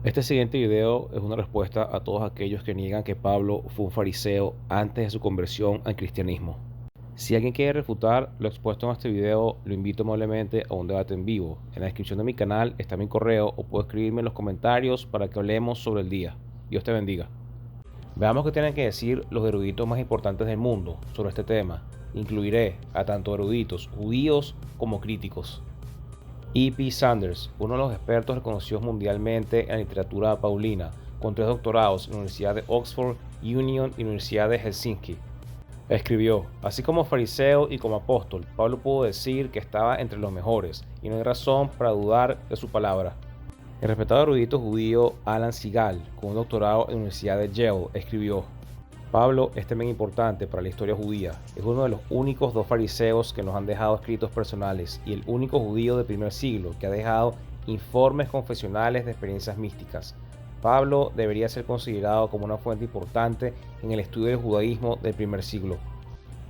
Este siguiente video es una respuesta a todos aquellos que niegan que Pablo fue un fariseo antes de su conversión al cristianismo. Si alguien quiere refutar lo expuesto en este video, lo invito amablemente a un debate en vivo. En la descripción de mi canal está mi correo o puede escribirme en los comentarios para que hablemos sobre el día. Dios te bendiga. Veamos qué tienen que decir los eruditos más importantes del mundo sobre este tema. Incluiré a tanto eruditos judíos como críticos. E.P. Sanders, uno de los expertos reconocidos mundialmente en la literatura paulina, con 3 doctorados en la Universidad de Oxford, Union y Universidad de Helsinki, escribió: así como fariseo y como apóstol, Pablo pudo decir que estaba entre los mejores, y no hay razón para dudar de su palabra. El respetado erudito judío Alan Segal, con un doctorado en la Universidad de Yale, escribió: Pablo es también importante para la historia judía. Es uno de los únicos 2 fariseos que nos han dejado escritos personales y el único judío del primer siglo que ha dejado informes confesionales de experiencias místicas. Pablo debería ser considerado como una fuente importante en el estudio del judaísmo del primer siglo.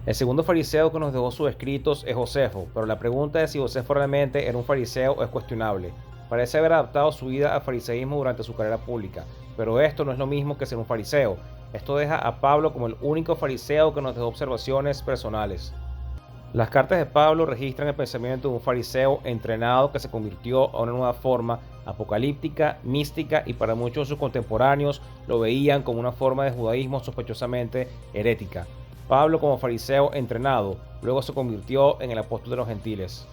El segundo fariseo que nos dejó sus escritos es Josefo, pero la pregunta de si Josefo realmente era un fariseo es cuestionable. Parece haber adaptado su vida al fariseísmo durante su carrera pública, pero esto no es lo mismo que ser un fariseo. Esto deja a Pablo como el único fariseo que nos dejó observaciones personales. Las cartas de Pablo registran el pensamiento de un fariseo entrenado que se convirtió a una nueva forma apocalíptica, mística, y para muchos de sus contemporáneos lo veían como una forma de judaísmo sospechosamente herética. Pablo, como fariseo entrenado, luego se convirtió en el apóstol de los gentiles.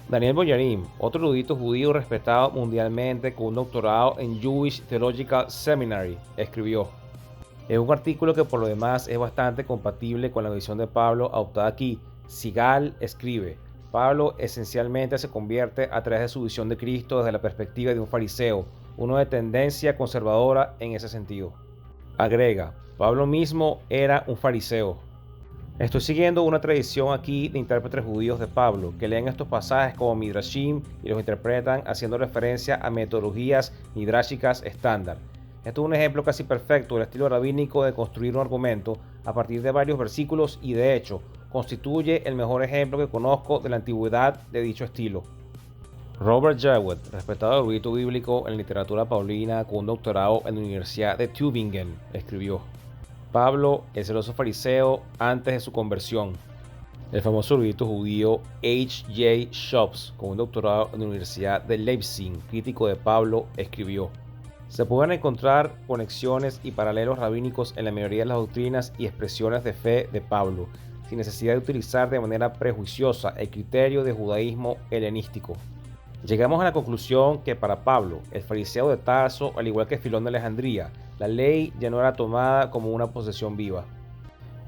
Daniel Boyarim, otro erudito judío respetado mundialmente con un doctorado en Jewish Theological Seminary, escribió: es un artículo que por lo demás es bastante compatible con la visión de Pablo adoptada aquí. Segal escribe: Pablo esencialmente se convierte a través de su visión de Cristo desde la perspectiva de un fariseo, uno de tendencia conservadora en ese sentido. Agrega: Pablo mismo era un fariseo. Estoy siguiendo una tradición aquí de intérpretes judíos de Pablo, que leen estos pasajes como midrashim y los interpretan haciendo referencia a metodologías midráshicas estándar. Esto es un ejemplo casi perfecto del estilo rabínico de construir un argumento a partir de varios versículos y, de hecho, constituye el mejor ejemplo que conozco de la antigüedad de dicho estilo. Robert Jewett, respetado erudito bíblico en literatura paulina con un doctorado en la Universidad de Tübingen, escribió: Pablo, el celoso fariseo antes de su conversión. El famoso erudito judío H.J. Schops, con un doctorado en la Universidad de Leipzig, crítico de Pablo, escribió: se pueden encontrar conexiones y paralelos rabínicos en la mayoría de las doctrinas y expresiones de fe de Pablo, sin necesidad de utilizar de manera prejuiciosa el criterio de judaísmo helenístico. Llegamos a la conclusión que para Pablo, el fariseo de Tarso, al igual que Filón de Alejandría, la ley ya no era tomada como una posesión viva.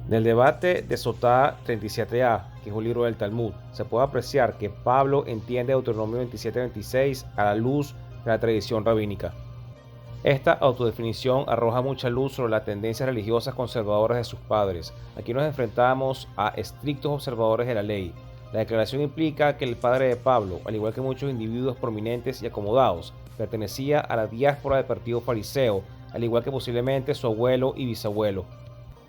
Del debate de Sotá 37a, que es un libro del Talmud, se puede apreciar que Pablo entiende Deuteronomio 27:26 a la luz de la tradición rabínica. Esta autodefinición arroja mucha luz sobre las tendencias religiosas conservadoras de sus padres. Aquí nos enfrentamos a estrictos observadores de la ley. La declaración implica que el padre de Pablo, al igual que muchos individuos prominentes y acomodados, pertenecía a la diáspora del partido fariseo, al igual que posiblemente su abuelo y bisabuelo.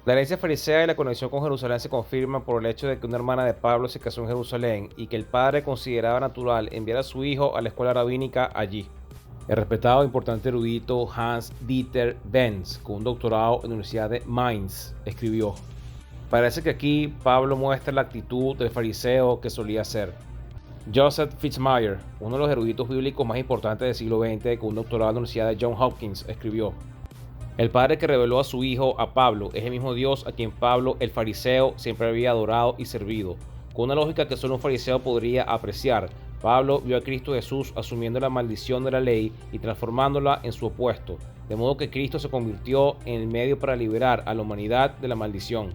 La herencia farisea y la conexión con Jerusalén se confirman por el hecho de que una hermana de Pablo se casó en Jerusalén y que el padre consideraba natural enviar a su hijo a la escuela rabínica allí. El respetado e importante erudito Hans-Dieter Benz, con un doctorado en la Universidad de Mainz, escribió: parece que aquí Pablo muestra la actitud del fariseo que solía ser. Joseph Fitzmyer, uno de los eruditos bíblicos más importantes del siglo XX, con un doctorado en la Universidad de Johns Hopkins, escribió: el padre que reveló a su hijo a Pablo es el mismo Dios a quien Pablo, el fariseo, siempre había adorado y servido. Con una lógica que solo un fariseo podría apreciar, Pablo vio a Cristo Jesús asumiendo la maldición de la ley y transformándola en su opuesto, de modo que Cristo se convirtió en el medio para liberar a la humanidad de la maldición.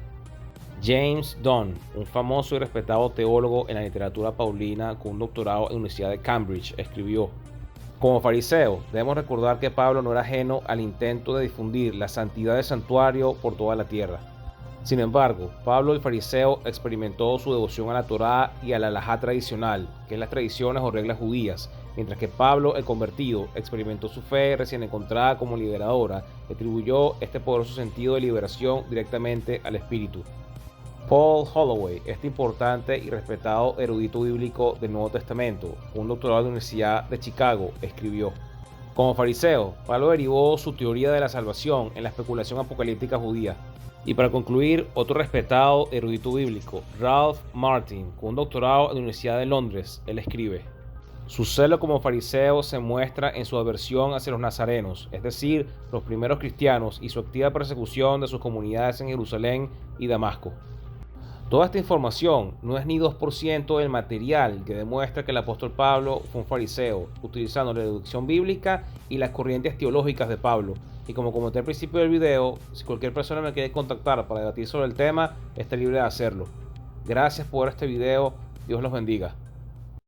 James Dunn, un famoso y respetado teólogo en la literatura paulina con un doctorado en la Universidad de Cambridge, escribió: como fariseo, debemos recordar que Pablo no era ajeno al intento de difundir la santidad del santuario por toda la tierra. Sin embargo, Pablo el fariseo experimentó su devoción a la Torá y a la halajá tradicional, que es las tradiciones o reglas judías, mientras que Pablo el convertido experimentó su fe recién encontrada como liberadora y atribuyó este poderoso sentido de liberación directamente al Espíritu. Paul Holloway, este importante y respetado erudito bíblico del Nuevo Testamento, un doctorado de la Universidad de Chicago, escribió: Como fariseo, Pablo derivó su teoría de la salvación en la especulación apocalíptica judía. Y para concluir, otro respetado erudito bíblico, Ralph Martin, con un doctorado en la Universidad de Londres, él escribe: su celo como fariseo se muestra en su aversión hacia los nazarenos, es decir, los primeros cristianos, y su activa persecución de sus comunidades en Jerusalén y Damasco. Toda esta información no es ni 2% del material que demuestra que el apóstol Pablo fue un fariseo, utilizando la deducción bíblica y las corrientes teológicas de Pablo. Y como comenté al principio del video, si cualquier persona me quiere contactar para debatir sobre el tema, está libre de hacerlo. Gracias por este video, Dios los bendiga.